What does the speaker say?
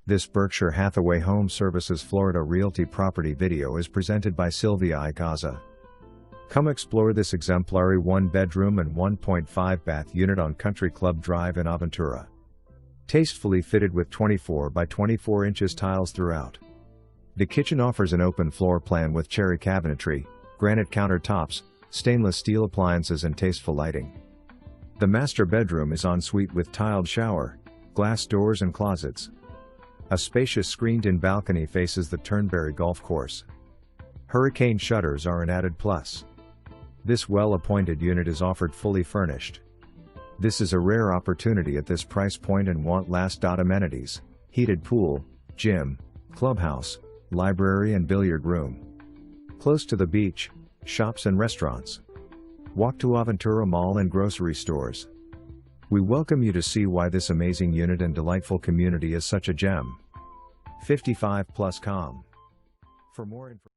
This Berkshire Hathaway HomeServices Florida Realty property video is presented by Sylvia Igaza. Come explore this exemplary 1-bedroom and 1.5-bath unit on Country Club Drive in Aventura. Tastefully fitted with 24 by 24 inches tiles throughout. The kitchen offers an open floor plan with cherry cabinetry, granite countertops, stainless steel appliances and tasteful lighting. The master bedroom is ensuite with tiled shower, glass doors and closets. A spacious screened-in balcony faces the Turnberry Golf Course. Hurricane shutters are an added plus. This well-appointed unit is offered fully furnished. This is a rare opportunity at this price point and want last.Amenities, heated pool, gym, clubhouse, library and billiard room. Close to the beach, shops and restaurants. Walk to Aventura Mall and grocery stores. We welcome you to see why this amazing unit and delightful community is such a gem. 55 plus Comm. For more information.